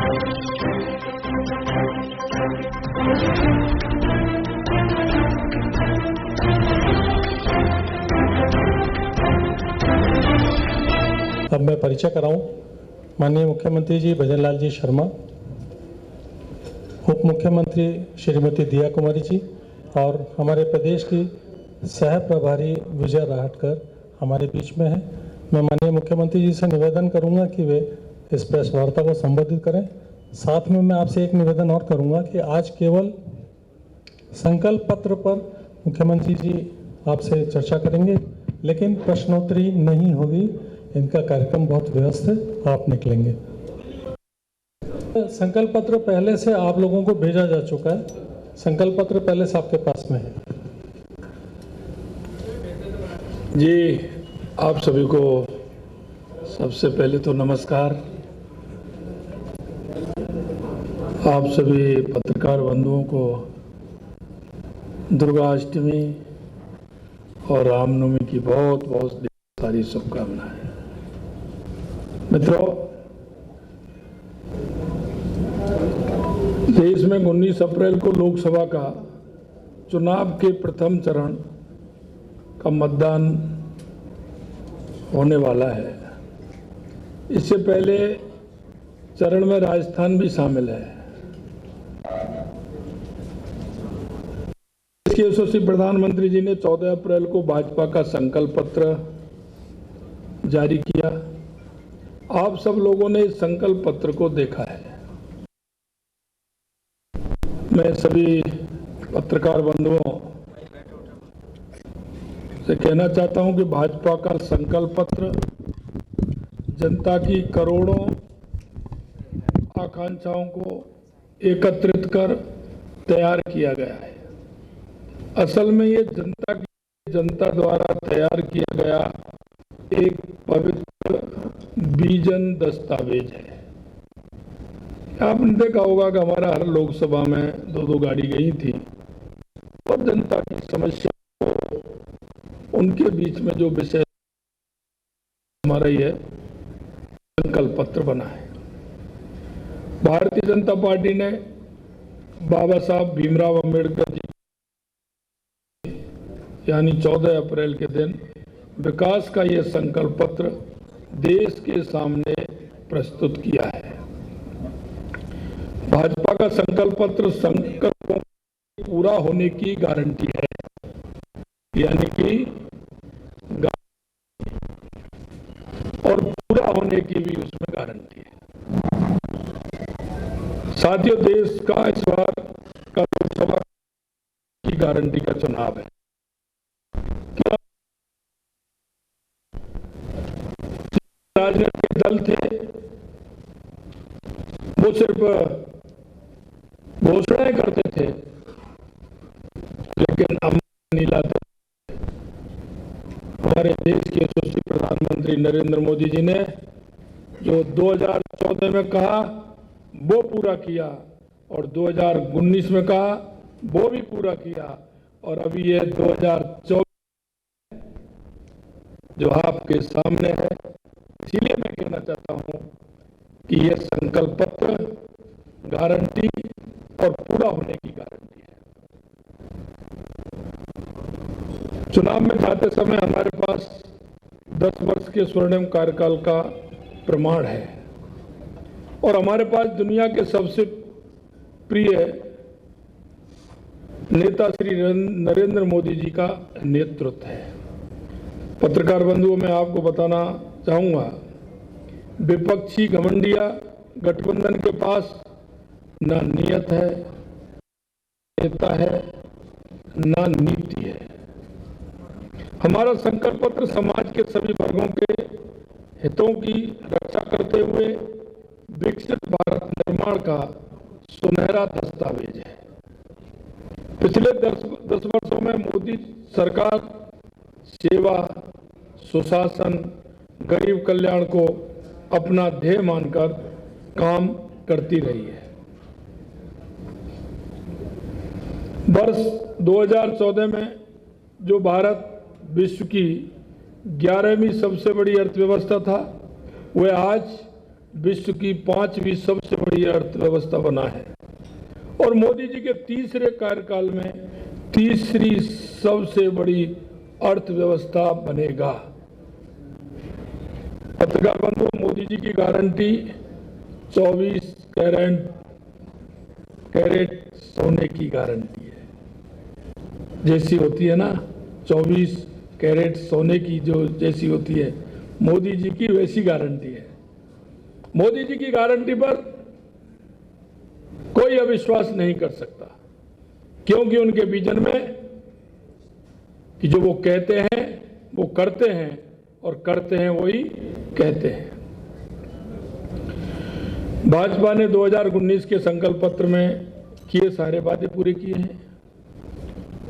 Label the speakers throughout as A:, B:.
A: अब मैं परिचय कराऊं। माननीय मुख्यमंत्री जी भजनलाल जी शर्मा, उप मुख्यमंत्री श्रीमती दिया कुमारी जी और हमारे प्रदेश की सह प्रभारी विजय राहटकर हमारे बीच में है। मैं माननीय मुख्यमंत्री जी से निवेदन करूंगा कि वे इस प्रेस वार्ता को संबोधित करें। साथ में मैं आपसे एक निवेदन और करूंगा कि आज केवल संकल्प पत्र पर मुख्यमंत्री जी आपसे चर्चा करेंगे, लेकिन प्रश्नोत्तरी नहीं होगी। इनका कार्यक्रम बहुत व्यस्त है, आप निकलेंगे। संकल्प पत्र पहले से आप लोगों को भेजा जा चुका है। संकल्प पत्र पहले से आपके पास में है
B: जी। आप सभी को सबसे पहले तो नमस्कार। आप सभी पत्रकार बंधुओं को दुर्गा अष्टमी और रामनवमी की बहुत बहुत सारी शुभकामनाएं। मित्रों, देश में 19 अप्रैल को लोकसभा का चुनाव के प्रथम चरण का मतदान होने वाला है। इससे पहले चरण में राजस्थान भी शामिल है। इसके यशस्वी प्रधानमंत्री जी ने 14 अप्रैल को भाजपा का संकल्प पत्र जारी किया। आप सब लोगों ने इस संकल्प पत्र को देखा है। मैं सभी पत्रकार बंधुओं से कहना चाहता हूं कि भाजपा का संकल्प पत्र जनता की करोड़ों आकांक्षाओं को एकत्रित कर तैयार किया गया है। असल में ये जनता द्वारा तैयार किया गया एक पवित्र विजन दस्तावेज है। आपने देखा होगा कि हमारा हर लोकसभा में दो गाड़ी गई थी और जनता की समस्या को उनके बीच में जो विषय हमारा ये संकल्प पत्र बना है। भारतीय जनता पार्टी ने बाबा साहब भीमराव अंबेडकर जी यानी 14 अप्रैल के दिन विकास का यह संकल्प पत्र देश के सामने प्रस्तुत किया है। भाजपा का संकल्प पत्र संकल्पों पूरा होने की गारंटी है, यानी कि और पूरा होने की भी उसमें गारंटी है। साथियों, देश का इस बार का लोकसभा की गारंटी का चुनाव है। राजनीतिक दल थे वो सिर्फ घोषणाएं करते थे लेकिन अमल नहीं लाते। हमारे देश के यशस्वी प्रधानमंत्री नरेंद्र मोदी जी ने जो 2014 में कहा वो पूरा किया और 2019 में कहा वो भी पूरा किया और अभी ये 2024 जो आपके सामने है। इसीलिए मैं कहना चाहता हूं कि यह संकल्प पत्र गारंटी और पूरा होने की गारंटी है। चुनाव में जाते समय हमारे पास 10 वर्ष के स्वर्णिम कार्यकाल का प्रमाण है और हमारे पास दुनिया के सबसे प्रिय नेता श्री नरेंद्र मोदी जी का नेतृत्व है। पत्रकार बंधुओं, मैं आपको बताना चाहूंगा, विपक्षी घमंडिया गठबंधन के पास न नियत है, नेता है, न नीति है। हमारा संकल्प पत्र समाज के सभी वर्गों के हितों की रक्षा करते हुए विकसित भारत निर्माण का सुनहरा दस्तावेज है। पिछले 10 वर्षों में मोदी सरकार सेवा, सुशासन, गरीब कल्याण को अपना ध्येय मानकर काम करती रही है। वर्ष 2014 में जो भारत विश्व की 11वीं सबसे बड़ी अर्थव्यवस्था था, वह आज विश्व की 5वीं सबसे बड़ी अर्थव्यवस्था बना है और मोदी जी के तीसरे कार्यकाल में तीसरी सबसे बड़ी अर्थव्यवस्था बनेगा। पत्रकार बंधुओं, मोदी जी की गारंटी 24 कैरेट सोने की गारंटी है। जैसी होती है ना 24 कैरेट सोने की जो जैसी होती है, मोदी जी की वैसी गारंटी है। मोदी जी की गारंटी पर कोई अविश्वास नहीं कर सकता, क्योंकि उनके विजन में कि जो वो कहते हैं वो करते हैं और करते हैं वही कहते हैं। भाजपा ने 2019 के संकल्प पत्र में किए सारे वादे पूरे किए हैं,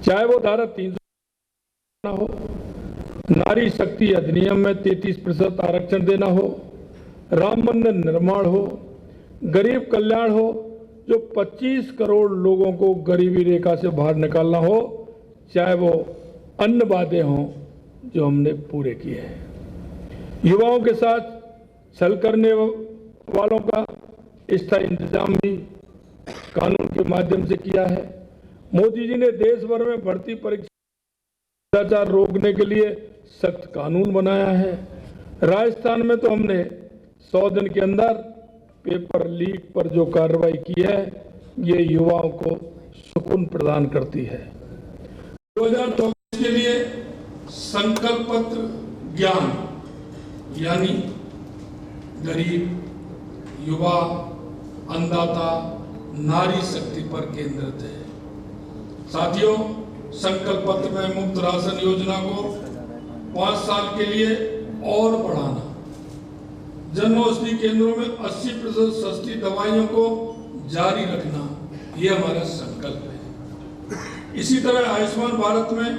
B: चाहे वो धारा 300 हो, नारी शक्ति अधिनियम में 33% आरक्षण देना हो, राम मंदिर निर्माण हो, गरीब कल्याण हो, जो 25 करोड़ लोगों को गरीबी रेखा से बाहर निकालना हो, चाहे वो अन्य वादे हों जो हमने पूरे किए हैं। युवाओं के साथ छल करने वालों का स्थायी इंतजाम भी कानून के माध्यम से किया है। मोदी जी ने देश भर में भर्ती परीक्षा भ्रष्टाचार रोकने के लिए सख्त कानून बनाया है। राजस्थान में तो हमने 100 दिन के अंदर पेपर लीक पर जो कार्रवाई की है, ये युवाओं को सुकून प्रदान करती है। 2024 के लिए संकल्प पत्र ज्ञान यानी गरीब, युवा, अन्नदाता, नारी शक्ति पर केंद्रित है। साथियों, संकल्प पत्र में मुफ्त राशन योजना को 5 साल के लिए और बढ़ाना, जन औषधि केंद्रों में 80% सस्ती दवाइयों को जारी रखना, ये हमारा संकल्प है। इसी तरह आयुष्मान भारत में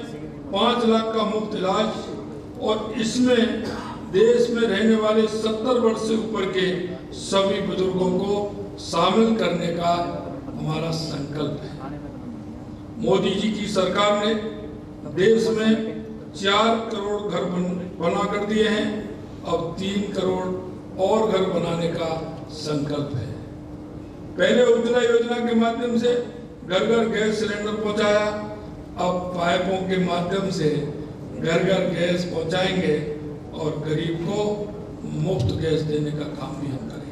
B: 5 लाख का मुफ्त इलाज और इसमें देश में रहने वाले 70 वर्ष से ऊपर के सभी बुजुर्गों को शामिल करने का हमारा संकल्प है। मोदी जी की सरकार ने देश में 4 करोड़ घर बना कर दिए हैं, अब 3 करोड़ और घर बनाने का संकल्प है। पहले उज्ज्वला योजना के माध्यम से घर घर गैस सिलेंडर पहुंचाया, अब पाइपों के माध्यम से घर घर गैस पहुंचाएंगे और गरीब को मुफ्त गैस देने का काम भी हम करेंगे।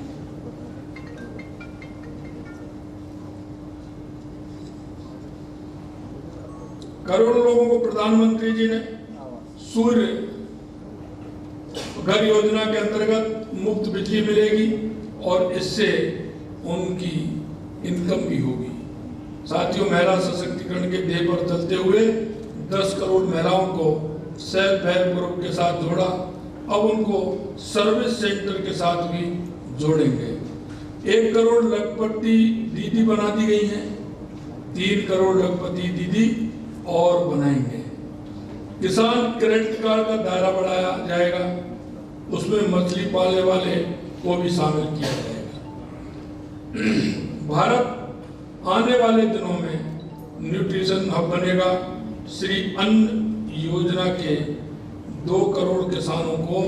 B: करोड़ों लोगों को प्रधानमंत्री जी ने सूर्य घर योजना के अंतर्गत मुफ्त बिजली मिलेगी और इससे उनकी इनकम भी होगी। साथियों, महिला सशक्तिकरण के ध्येय पर चलते हुए 10 करोड़ महिलाओं को सेल्फ हेल्प ग्रुप के साथ जोड़ा, अब उनको सर्विस सेंटर के साथ भी जोड़ेंगे। 1 करोड़ लखपति दीदी बना दी गई हैं, 3 करोड़ लखपति दीदी और बनाएंगे। किसान क्रेडिट कार्ड का दायरा बढ़ाया जाएगा, उसमें मछली पालने वाले को भी शामिल किया जाएगा। भारत आने वाले दिनों में न्यूट्रिशन हब बनेगा। श्री अन्न योजना के 2 करोड़ किसानों को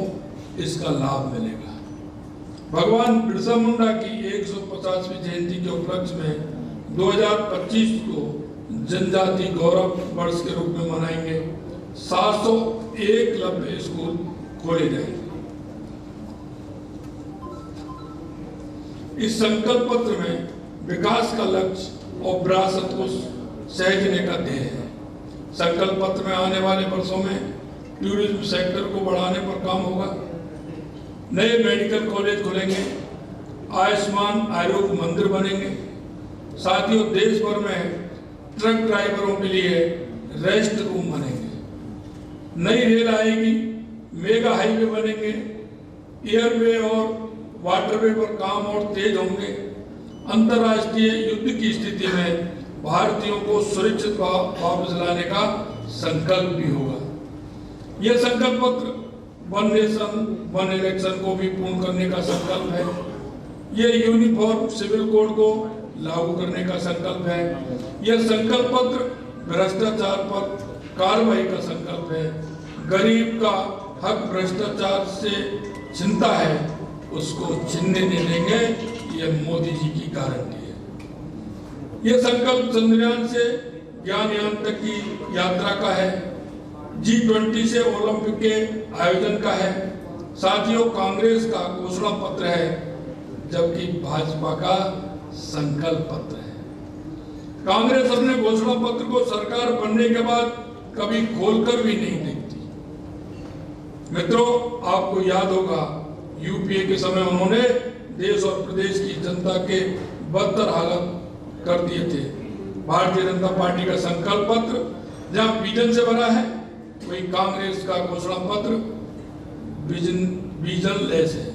B: इसका लाभ मिलेगा। भगवान बिरसा मुंडा की 150वीं जयंती के उपलक्ष्य में 2025 को जनजाति गौरव वर्ष के रूप में मनाएंगे। 701 एकलव्य स्कूल खोले जाएंगे। इस संकल्प पत्र में विकास का लक्ष्य और विरासत को सहेजने का ध्येय है। संकल्प पत्र में आने वाले वर्षों में टूरिज्म सेक्टर को बढ़ाने पर काम होगा। नए मेडिकल कॉलेज खुलेंगे, आयुष्मान आरोग्य मंदिर बनेंगे। साथियों, देश भर में ट्रक ड्राइवरों के लिए रेस्ट रूम बनेंगे। नई रेल आएगी, मेगा हाईवे बनेंगे, एयरवे और वाटरवे पर काम और तेज होंगे। अंतर्राष्ट्रीय युद्ध की स्थिति में भारतीयों को सुरक्षित वापस लाने का संकल्प भी होगा। यह संकल्प पत्र 1 नेशन 1 इलेक्शन को भी पूर्ण करने का संकल्प है। यह यूनिफॉर्म सिविल कोड को लागू करने का संकल्प है। यह संकल्प पत्र भ्रष्टाचार पर कार्रवाई का संकल्प है। गरीब का हक भ्रष्टाचार से छिनता है, उसको छिनने नहीं देंगे, ये मोदी जी की गारंटी है। ये संकल्प चंद्रयान से ज्ञानयान तक की यात्रा का है, G20 से ओलंपिक के आयोजन का है, साथियों कांग्रेस का घोषणा पत्र है, जबकि भाजपा का संकल्प पत्र है। कांग्रेस अपने घोषणा पत्र को सरकार बनने के बाद कभी खोलकर भी नहीं देखती। मित्रों, आपको याद होगा यूपीए के समय उन्होंने देश और प्रदेश की जनता के बदतर हालत कर दिए थे। भारतीय जनता पार्टी का संकल्प पत्र जहां विजन से भरा है, वही कांग्रेस का घोषणा पत्र विजन लेस है।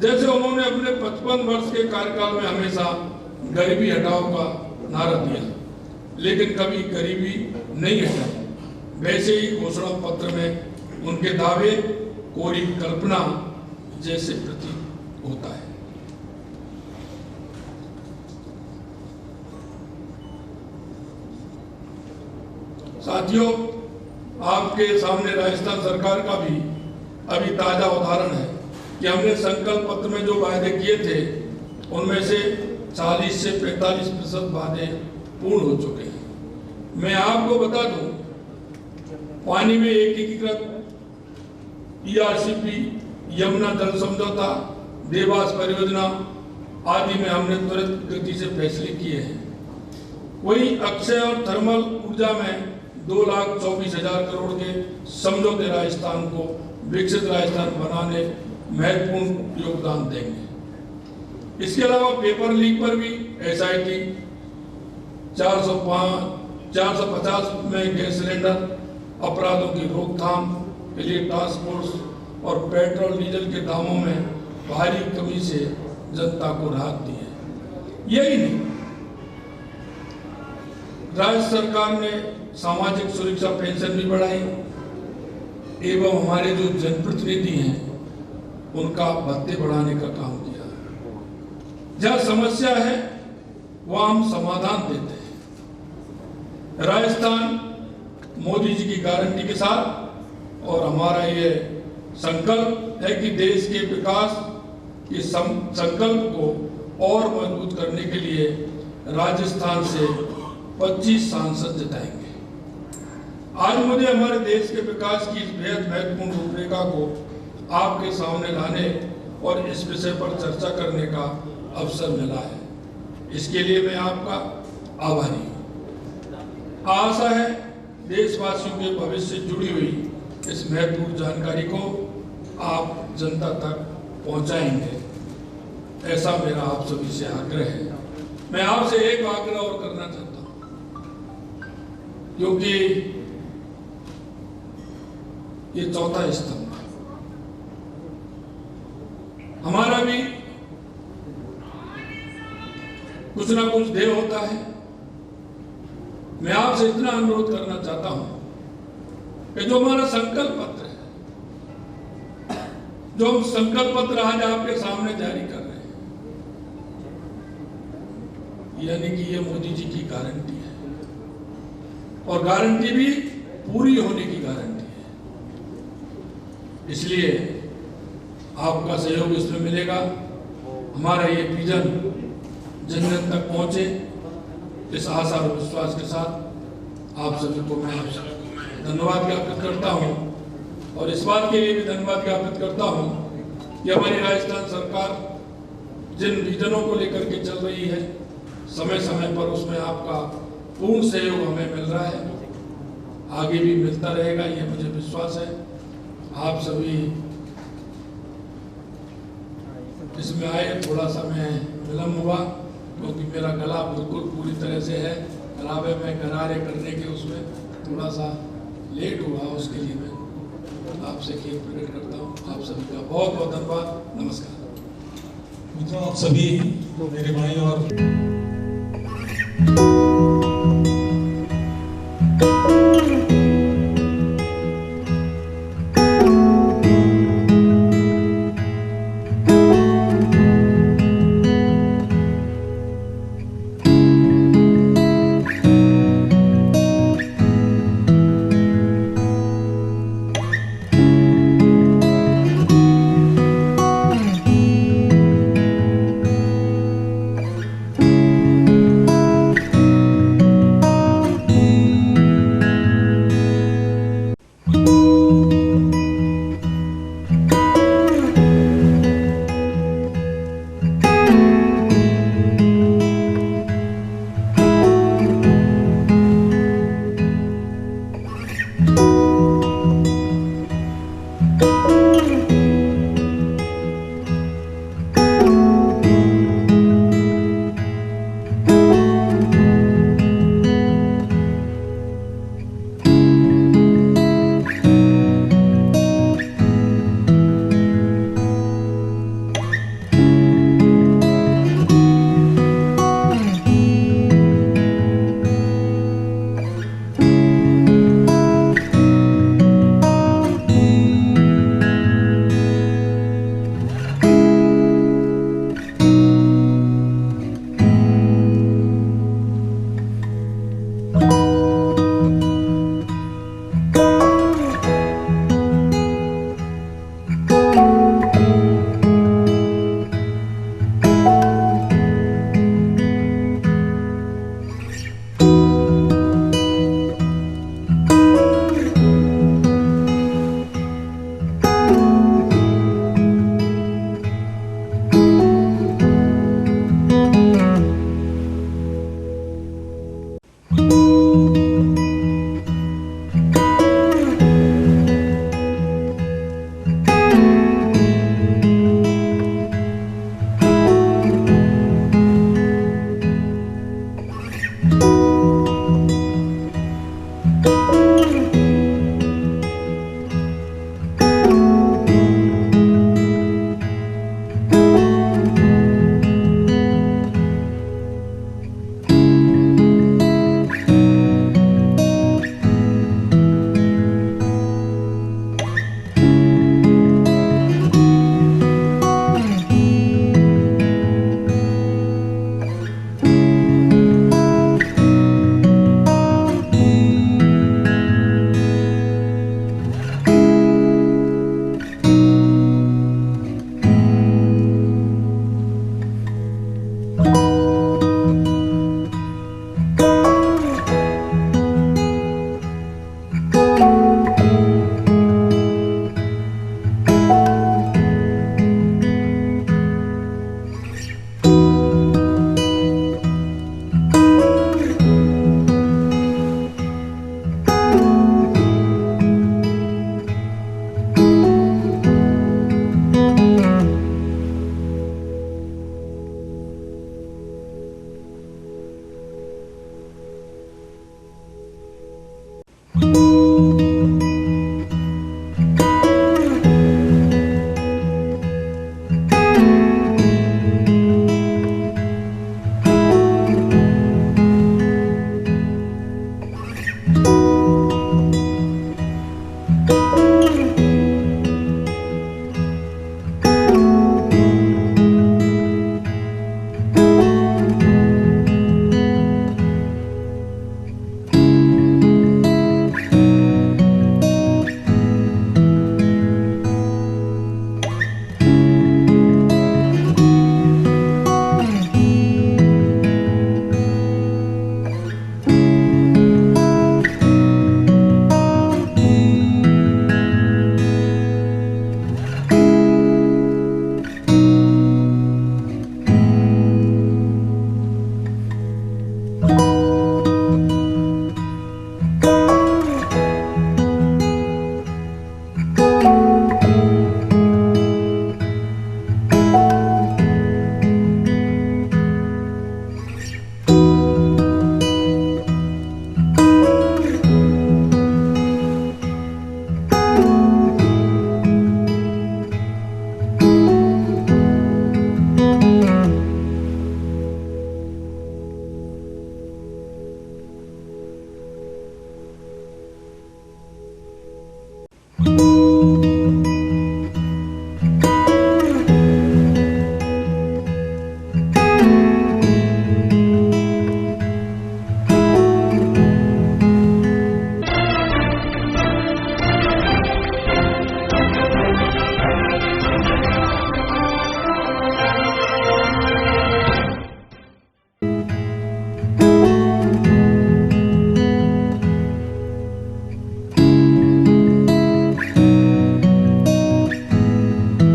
B: जैसे उन्होंने अपने 55 वर्ष के कार्यकाल में हमेशा गरीबी हटाओ का नारा दिया, लेकिन कभी गरीबी नहीं हटाई, वैसे ही घोषणा पत्र में उनके दावे कोरी कल्पना जैसे प्रतीत होता है। साथियों, आपके सामने राजस्थान सरकार का भी अभी ताजा उदाहरण है कि हमने संकल्प पत्र में जो वायदे किए थे, उनमें से 40 से 45% वादे पूर्ण हो चुके हैं। मैं आपको बता दूं, पानी में एकीकृत ERCP, यमुना जल समझौता, देवास परियोजना आदि में हमने त्वरित गति से फैसले किए हैं। वही अक्षय और थर्मल ऊर्जा में 2,24,000 करोड़ के समझौते राजस्थान को विकसित राजस्थान बनाने महत्वपूर्ण योगदान देंगे। इसके अलावा पेपर लीक पर भी SIT, 450 में गैस सिलेंडर, अपराधों की रोकथाम के लिए टास्क फोर्स और पेट्रोल डीजल के दामों में भारी कमी से जनता को राहत दी है। यही नहीं, राज्य सरकार ने सामाजिक सुरक्षा पेंशन भी बढ़ाई एवं हमारे जो जनप्रतिनिधि हैं उनका भत्ते बढ़ाने का काम किया। जहां समस्या है वहां हम समाधान देते हैं। राजस्थान मोदी जी की गारंटी के साथ और हमारा ये संकल्प है कि देश के विकास के संकल्प को और मजबूत करने के लिए राजस्थान से 25 सांसद जिताएंगे। आज मुझे हमारे देश के विकास की इस बेहद महत्वपूर्ण रूपरेखा को आपके सामने लाने और इस विषय पर चर्चा करने का अवसर मिला है। इसके लिए मैं आपका आभारी हूँ। आशा है देशवासियों के भविष्य से जुड़ी हुई इस महत्वपूर्ण जानकारी को आप जनता तक पहुंचाएंगे, ऐसा मेरा आप सभी से आग्रह है। मैं आपसे एक आग्रह और करना चाहता हूं, क्योंकि ये चौथा स्तंभ हमारा भी कुछ ना कुछ ध्येय होता है। मैं आपसे इतना अनुरोध करना चाहता हूं कि जो हमारा संकल्प पत्र है, जो हम संकल्प पत्र आज आपके सामने जारी कर रहे हैं, यानी कि ये मोदी जी की गारंटी है और गारंटी भी पूरी होने की गारंटी है। इसलिए आपका सहयोग इसमें मिलेगा। हमारा ये विजन जन जन तक पहुंचे, इस आशा और विश्वास के साथ आप सभी को मैं धन्यवाद ज्ञापित करता हूं और इस बात के लिए भी धन्यवाद ज्ञापित करता हूं कि हमारी राजस्थान सरकार जिन विजनों को लेकर के चल रही है, समय समय पर उसमें आपका पूर्ण सहयोग हमें मिल रहा है, आगे भी मिलता रहेगा, ये मुझे विश्वास है। आप सभी इसमें आए, थोड़ा सा मैं विलम्ब हुआ क्योंकि मेरा गला बिल्कुल पूरी तरह से है खराब है। मैं गरारे करने के उसमें थोड़ा सा लेट हुआ, उसके लिए मैं आपसे खेद प्रकट करता हूँ। आप सभी का बहुत बहुत धन्यवाद। नमस्कार।
A: मित्रों, आप सभी मेरे भाई और